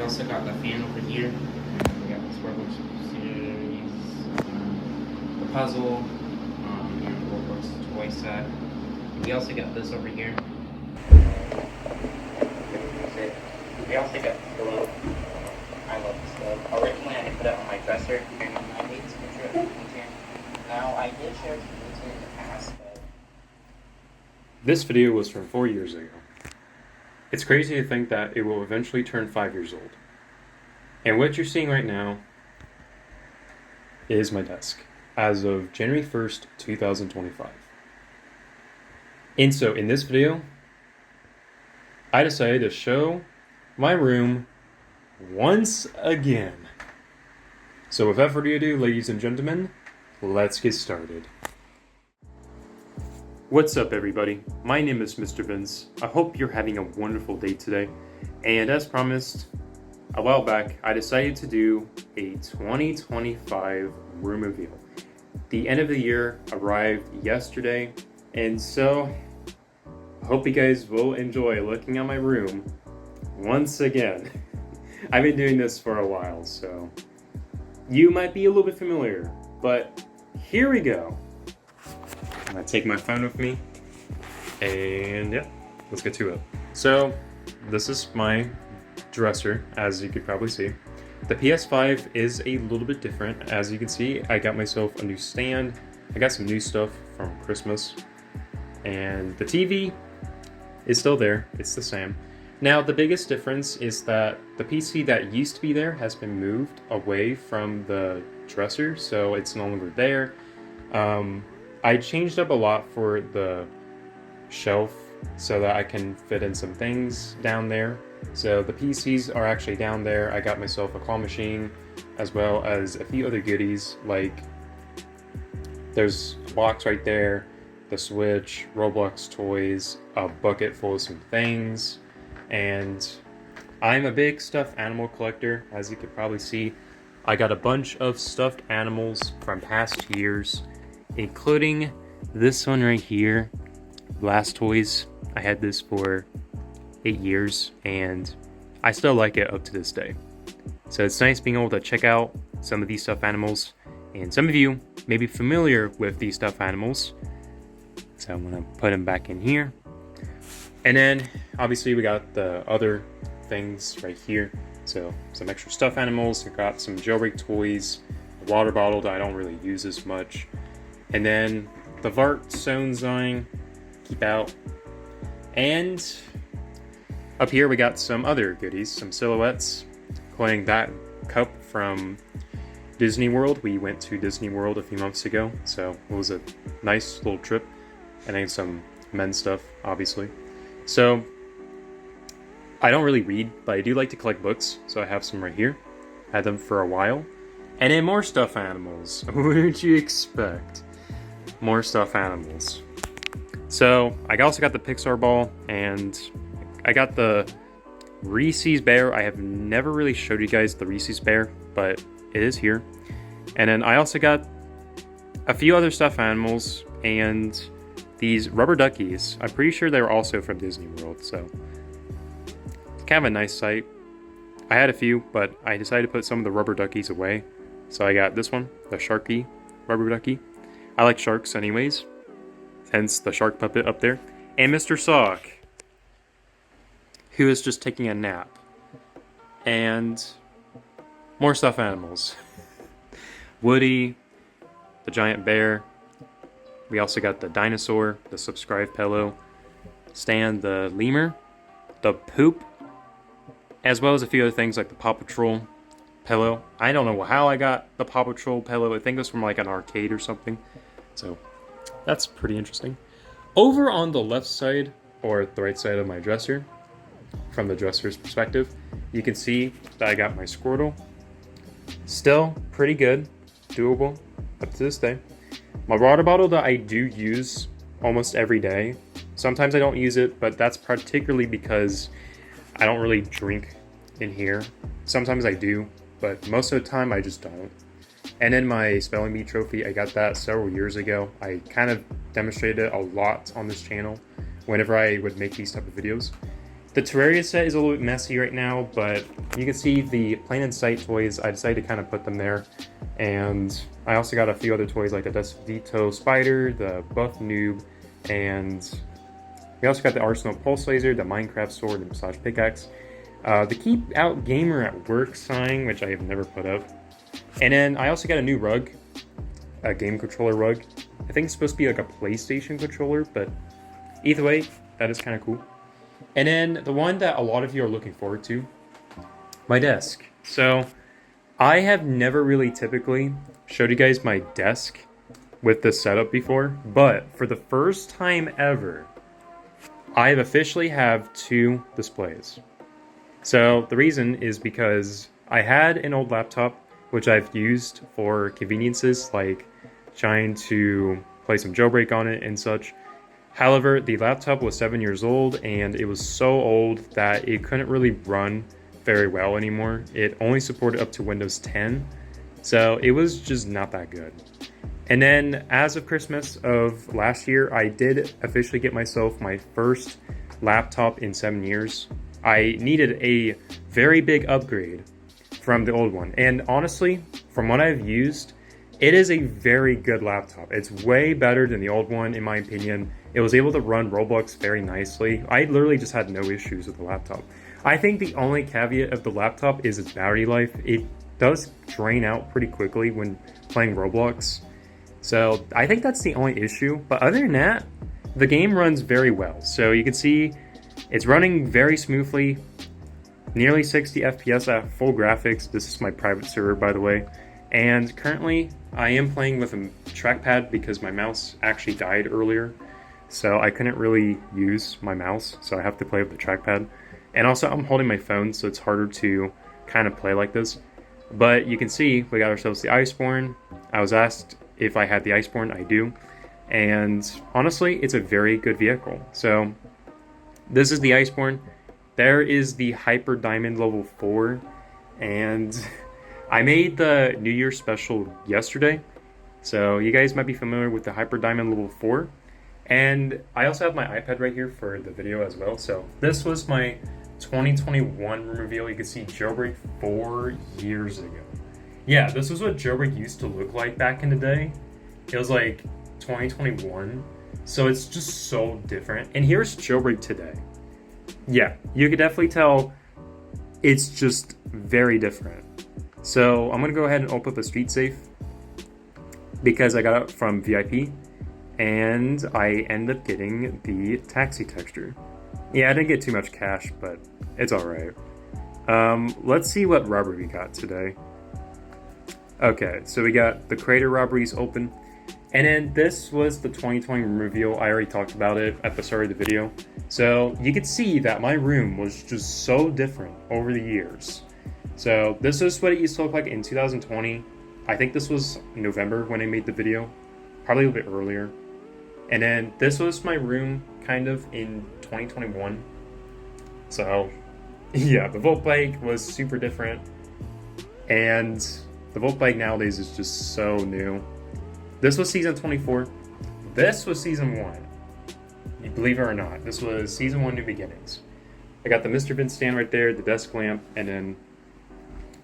also got the fan over here. We got this Roblox series, the puzzle, and the Roblox toy set. We also got this over here. We also got the pillow. I love this stuff. Originally, I put it on my dresser, and I made this picture of it here. Now, I did share it in the past, but... This video was from 4 years ago. It's crazy to think that it will eventually turn 5 years old. And what you're seeing right now is my desk as of January 1st, 2025. And so in this video, I decided to show my room once again. So without further ado, ladies and gentlemen, let's get started. What's up, everybody? My name is Mr. Vince. I hope you're having a wonderful day today. And as promised, a while back, I decided to do a 2025 room reveal. The end of the year arrived yesterday, and so I hope you guys will enjoy looking at my room once again. I've been doing this for a while, so you might be a little bit familiar, but here we go. I'm gonna take my phone with me, and yeah, let's get to it. So, this is my dresser, as you could probably see. The PS5 is a little bit different. As you can see, I got myself a new stand. I got some new stuff from Christmas, and the TV is still there. It's the same. Now, the biggest difference is that the PC that used to be there has been moved away from the dresser, so it's no longer there. I changed up a lot for the shelf so that I can fit in some things down there. So the PCs are actually down there. I got myself a claw machine as well as a few other goodies, like there's a box right there, the Switch, Roblox toys, a bucket full of some things, and I'm a big stuffed animal collector. As you could probably see, I got a bunch of stuffed animals from past years, including this one right here, Blast Toys. I had this for 8 years, and I still like it up to this day. So it's nice being able to check out some of these stuffed animals, and some of you may be familiar with these stuffed animals. So I'm gonna put them back in here. And then, obviously, we got the other things right here. So some extra stuffed animals, we got some jailbreak toys, a water bottle that I don't really use as much, and then the Vart Sonzine keep out. And up here we got some other goodies, some silhouettes, including that cup from Disney World. We went to Disney World a few months ago, so it was a nice little trip. And then some men's stuff, obviously. So I don't really read, but I do like to collect books, so I have some right here. Had them for a while. And then more stuffed animals. What did you expect? More stuffed animals. So I also got the Pixar ball, and I got the Reese's Bear. I have never really showed you guys the Reese's Bear, but it is here. And then I also got a few other stuffed animals and these rubber duckies. I'm pretty sure they were also from Disney World, so it's kind of a nice sight. I had a few, but I decided to put some of the rubber duckies away. So I got this one, the Sharky rubber ducky. I like sharks anyways, hence the shark puppet up there. And Mr. Sock, who is just taking a nap. And more stuffed animals. Woody, the giant bear. We also got the dinosaur, the Subscribe pillow, Stan the lemur, the poop, as well as a few other things like the Paw Patrol pillow. I don't know how I got the Paw Patrol pillow. I think it was from like an arcade or something. So that's pretty interesting. Over on the left side, or the right side of my dresser, from the dresser's perspective, you can see that I got my Squirtle. Still pretty good, doable up to this day. My water bottle that I do use almost every day. Sometimes I don't use it, but that's particularly because I don't really drink in here. Sometimes I do, but most of the time I just don't. And then my spelling bee trophy, I got that several years ago. I kind of demonstrated it a lot on this channel whenever I would make these type of videos. The Terraria set is a little bit messy right now, but you can see the Plain and Sight toys. I decided to kind of put them there. And I also got a few other toys like the Despedito Spider, the Buff Noob, and we also got the Arsenal Pulse Laser, the Minecraft Sword, the Massage Pickaxe, the Keep Out Gamer at Work sign, which I have never put up. And then I also got a new rug, a game controller rug. I think it's supposed to be like a PlayStation controller, but either way, that is kind of cool. And then the one that a lot of you are looking forward to, my desk. So I have never really typically showed you guys my desk with this setup before, but for the first time ever, I officially have two displays. So the reason is because I had an old laptop which I've used for conveniences like trying to play some jailbreak on it and such. However, the laptop was 7 years old and it was so old that it couldn't really run very well anymore. It only supported up to Windows 10, so it was just not that good. And then as of Christmas of last year, I did officially get myself my first laptop in 7 years. I needed a very big upgrade from the old one. And honestly, from what I've used, it is a very good laptop. It's way better than the old one, in my opinion. It was able to run Roblox very nicely. I literally just had no issues with the laptop. I think the only caveat of the laptop is its battery life. It does drain out pretty quickly when playing Roblox. So I think that's the only issue. But other than that, the game runs very well. So you can see it's running very smoothly. Nearly 60 FPS at full graphics. This is my private server, by the way. And currently, I am playing with a trackpad because my mouse actually died earlier. So I couldn't really use my mouse, so I have to play with the trackpad. And also, I'm holding my phone, so it's harder to kind of play like this. But you can see, we got ourselves the Iceborne. I was asked if I had the Iceborne, I do. And honestly, it's a very good vehicle. So, this is the Iceborne. There is the Hyper Diamond level 4. And I made the New Year special yesterday. So, you guys might be familiar with the Hyper Diamond level 4. And I also have my iPad right here for the video as well. So this was my 2021 room reveal. You can see Jailbreak 4 years ago. Yeah, this was what Jailbreak used to look like back in the day. It was like 2021. So it's just so different. And here's Jailbreak today. Yeah, you could definitely tell it's just very different. So I'm going to go ahead and open up a Street Safe because I got it from VIP. And I end up getting the taxi texture. Yeah, I didn't get too much cash, but it's alright. Let's see what robbery we got today. Okay, so we got the crater robberies open. And then this was the 2020 room reveal. I already talked about it at the start of the video. So you could see that my room was just so different over the years. So this is what it used to look like in 2020. I think this was November when I made the video. Probably a little bit earlier. And then this was my room kind of in 2021. So yeah, the Vault Bag was super different. And the Vault Bag nowadays is just so new. This was season 24. This was season 1. You believe it or not, this was season 1 New Beginnings. I got the Mr. Vince stand right there, the desk lamp, and then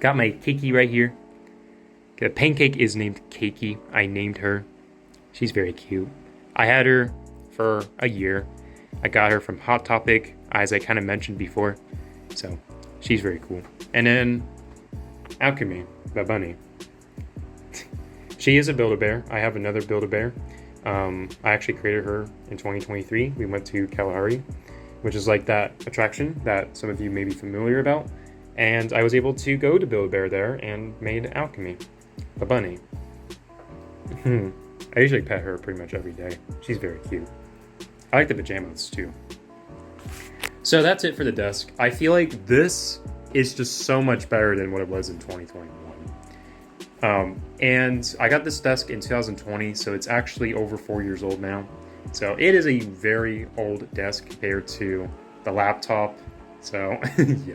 got my Keiki right here. The Pancake is named Keiki. I named her. She's very cute. I had her for a year. I got her from Hot Topic, as I kind of mentioned before. So, she's very cool. And then, Alchemy, the bunny. She is a Build-A-Bear. I have another Build-A-Bear. I actually created her in 2023. We went to Kalahari, which is like that attraction that some of you may be familiar about. And I was able to go to Build-A-Bear there and made Alchemy, the bunny. I usually pet her pretty much every day. She's very cute. I like the pajamas too. So that's it for the desk. I feel like this is just so much better than what it was in 2021. And I got this desk in 2020, so it's actually over 4 years old now. So it is a very old desk compared to the laptop. So yeah.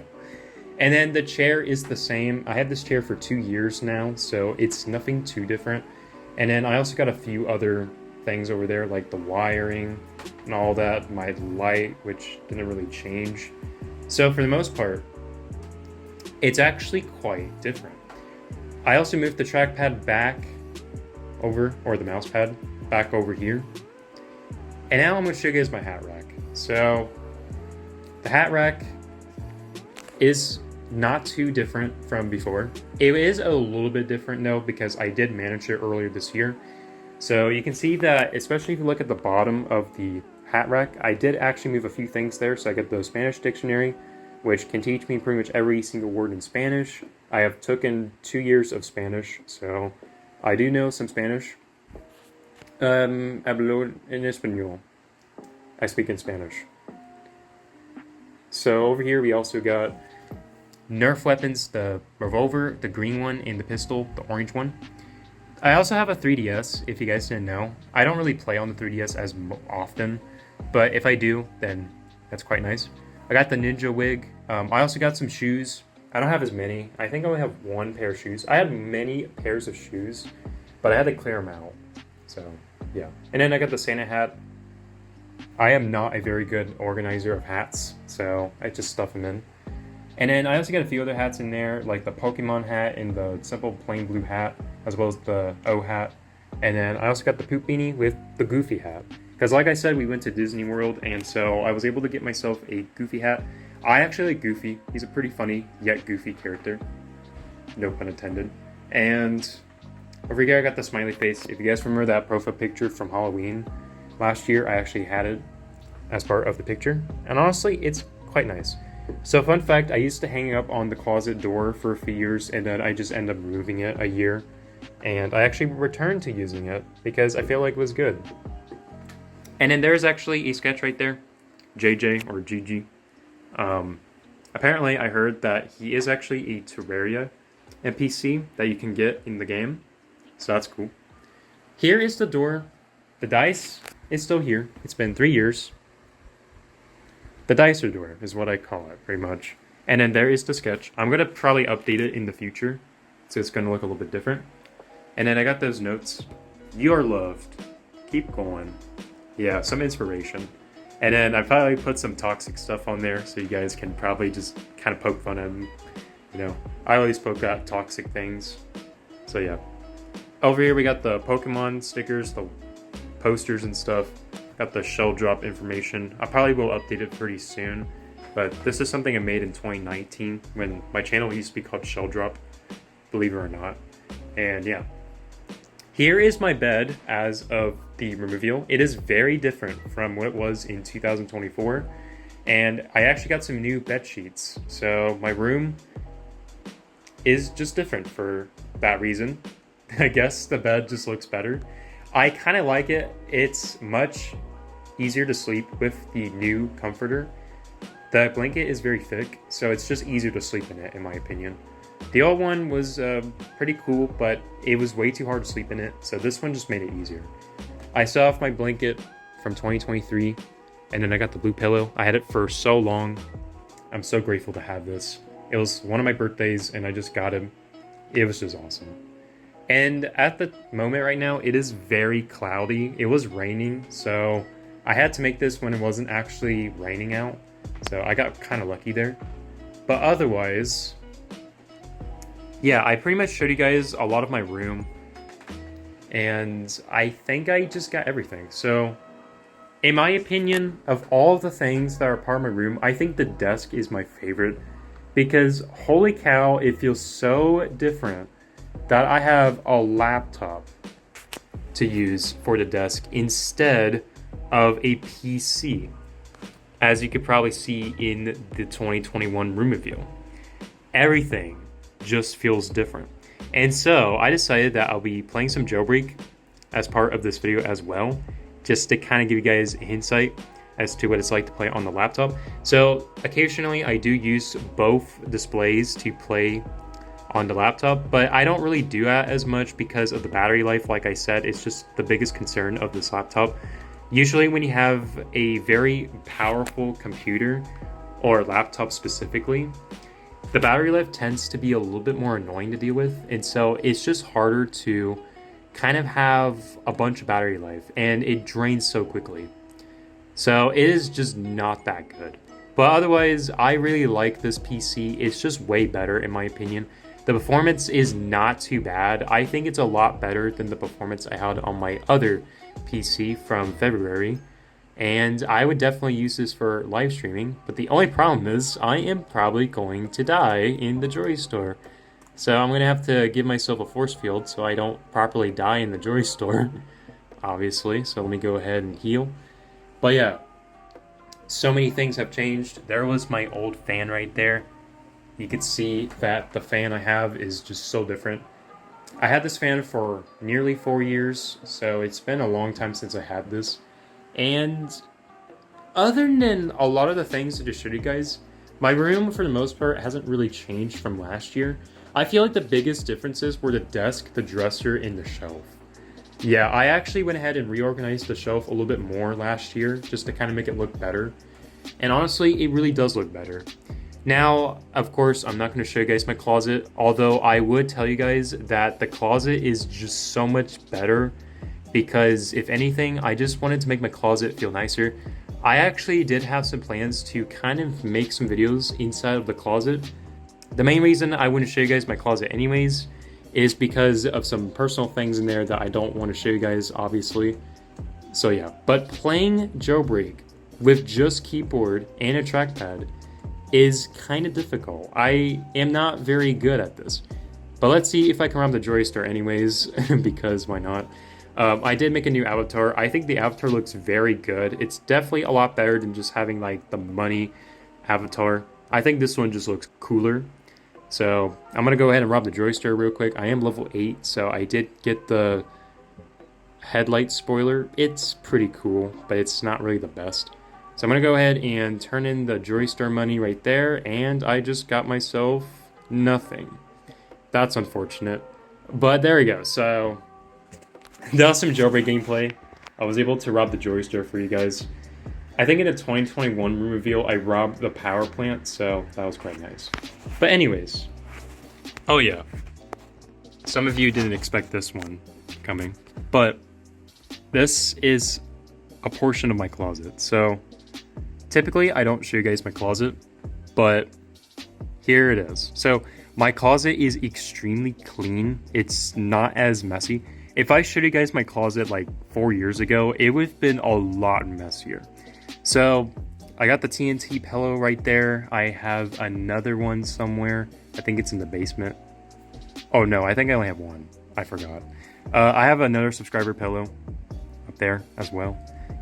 And then the chair is the same. I had this chair for 2 years now, so it's nothing too different. And then I also got a few other things over there, like the wiring and all that. My light, which didn't really change. So for the most part, it's actually quite different. I also moved the trackpad back over, or the mouse pad back over here. And now I'm going to show you guys my hat rack. So the hat rack is not too different from before. It is a little bit different though, because I did manage it earlier this year. So you can see that, especially if you look at the bottom of the hat rack, I did actually move a few things there. So I got the Spanish dictionary, which can teach me pretty much every single word in Spanish. I have taken 2 years of Spanish, so I do know some Spanish. Hablo en español. I speak in Spanish. So over here we also got Nerf weapons, the revolver, the green one, and the pistol, the orange one. I also have a 3DS, if you guys didn't know. I don't really play on the 3DS as often, but if I do, then that's quite nice. I got the ninja wig. I also got some shoes. I don't have as many. I think I only have one pair of shoes. I had many pairs of shoes, but I had to clear them out. So, yeah. And then I got the Santa hat. I am not a very good organizer of hats, so I just stuff them in. And then I also got a few other hats in there, like the Pokemon hat and the simple plain blue hat, as well as the O hat. And then I also got the poop beanie with the Goofy hat. Because like I said, we went to Disney World, and so I was able to get myself a Goofy hat. I actually like Goofy. He's a pretty funny, yet goofy character. No pun intended. And over here I got the smiley face. If you guys remember that profile picture from Halloween last year, I actually had it as part of the picture. And honestly, it's quite nice. So fun fact, I used to hang it up on the closet door for a few years, and then I just ended up removing it a year. And I actually returned to using it because I feel like it was good. And then there's actually a sketch right there, JJ or GG. Apparently I heard that he is actually a Terraria NPC that you can get in the game. So that's cool. Here is the door. The dice is still here. It's been 3 years. The dicer door is what I call it, pretty much. And then there is the sketch. I'm going to probably update it in the future, so it's going to look a little bit different. And then I got those notes. You are loved. Keep going. Yeah, some inspiration. And then I probably put some toxic stuff on there, so you guys can probably just kind of poke fun at them. You know, I always poke at toxic things. So yeah. Over here we got the Pokemon stickers, the posters and stuff. Got the shell drop information. I probably will update it pretty soon, but this is something I made in 2019 when my channel used to be called Shell Drop, believe it or not. And yeah. Here is my bed as of the reveal. It is very different from what it was in 2024. And I actually got some new bed sheets. So my room is just different for that reason. I guess the bed just looks better. I kind of like it. It's much easier to sleep with the new comforter. The blanket is very thick, so it's just easier to sleep in it, in my opinion. The old one was pretty cool, but it was way too hard to sleep in it, so this one just made it easier. I still have my blanket from 2023, and then I got the blue pillow. I had it for so long. I'm so grateful to have this. It was one of my birthdays, and I just got it. It was just awesome. And at the moment right now, it is very cloudy. It was raining, so I had to make this when it wasn't actually raining out. So I got kind of lucky there. But otherwise, yeah, I pretty much showed you guys a lot of my room. And I think I just got everything. So in my opinion, of all the things that are part of my room, I think the desk is my favorite. Because holy cow, it feels so different that I have a laptop to use for the desk instead of a PC, as you could probably see in the 2021 room review. Everything just feels different. And so I decided that I'll be playing some Jailbreak as part of this video as well, just to kind of give you guys insight as to what it's like to play on the laptop. So occasionally I do use both displays to play on the laptop, but I don't really do that as much because of the battery life. Like I said, it's just the biggest concern of this laptop. Usually when you have a very powerful computer or laptop specifically, the battery life tends to be a little bit more annoying to deal with, and so it's just harder to kind of have a bunch of battery life, and it drains so quickly. So it is just not that good. But otherwise, I really like this PC. It's just way better in my opinion. The performance is not too bad. I think it's a lot better than the performance I had on my other PC from February. And I would definitely use this for live streaming. But the only problem is I am probably going to die in the Joy Store. So I'm going to have to give myself a force field so I don't properly die in the Joy Store. Obviously. So let me go ahead and heal. But yeah. So many things have changed. There was my old fan right there. You can see that the fan I have is just so different. I had this fan for nearly 4 years, so it's been a long time since I had this. And other than a lot of the things to just show you guys, my room for the most part hasn't really changed from last year. I feel like the biggest differences were the desk, the dresser, and the shelf. Yeah, I actually went ahead and reorganized the shelf a little bit more last year just to kind of make it look better. And honestly, it really does look better. Now, of course, I'm not going to show you guys my closet, although I would tell you guys that the closet is just so much better because if anything, I just wanted to make my closet feel nicer. I actually did have some plans to kind of make some videos inside of the closet. The main reason I wouldn't show you guys my closet anyways is because of some personal things in there that I don't want to show you guys, obviously. So yeah, but playing Jailbreak with just keyboard and a trackpad is kind of difficult. I am not very good at this. But let's see if I can rob the Joy Store anyways, because why not? I did make a new avatar. I think the avatar looks very good. It's definitely a lot better than just having like the money avatar. I think this one just looks cooler. So I'm going to go ahead and rob the Joy Store real quick. I am level 8, so I did get the headlight spoiler. It's pretty cool, but it's not really the best. So I'm going to go ahead and turn in the Joy Store money right there, and I just got myself nothing. That's unfortunate. But there we go. So that was some Jailbreak gameplay. I was able to rob the Joy Store for you guys. I think in the 2021 room reveal, I robbed the power plant, so that was quite nice. But anyways. Oh yeah. Some of you didn't expect this one coming. But this is a portion of my closet. So typically, I don't show you guys my closet, but here it is. So my closet is extremely clean. It's not as messy. If I showed you guys my closet like 4 years ago, it would have been a lot messier. So I got the TNT pillow right there. I have another one somewhere. I think it's in the basement. Oh no, I think I only have one. I forgot. I have another subscriber pillow up there as well.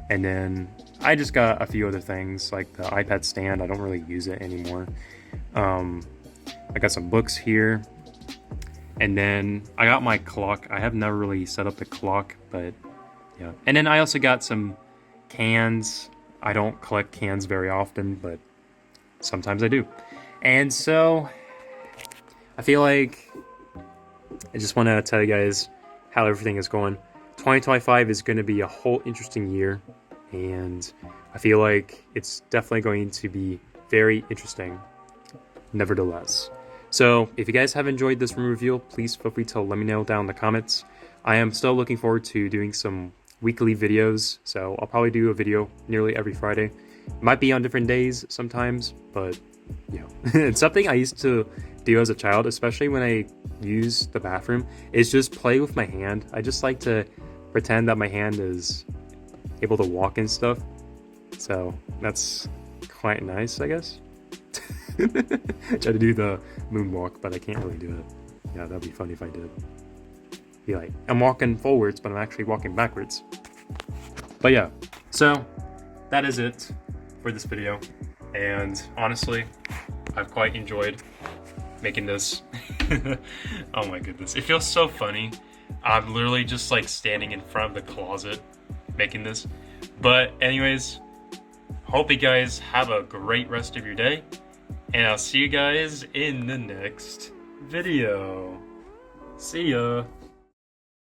And then I just got a few other things like the iPad stand. I don't really use it anymore. I got some books here. And then I got my clock. I have never really set up the clock, but yeah. And then I also got some cans. I don't collect cans very often, but sometimes I do. And so I feel like I just want to tell you guys how everything is going. 2025 is going to be a whole interesting year, and I feel like it's definitely going to be very interesting, nevertheless. So if you guys have enjoyed this room reveal, please feel free to let me know down in the comments. I am still looking forward to doing some weekly videos, so I'll probably do a video nearly every Friday. It might be on different days sometimes, but yeah. It's something I used to do as a child, especially when I use the bathroom, is just play with my hand. I just like to pretend that my hand is able to walk and stuff. So that's quite nice, I guess. Try to do the moonwalk, but I can't really do it. Yeah, that'd be funny if I did. Be like, I'm walking forwards, but I'm actually walking backwards. But yeah, so that is it for this video. And honestly, I've quite enjoyed making this. Oh my goodness, it feels so funny. I'm literally just like standing in front of the closet making this. But anyways, hope you guys have a great rest of your day. And I'll see you guys in the next video. See ya.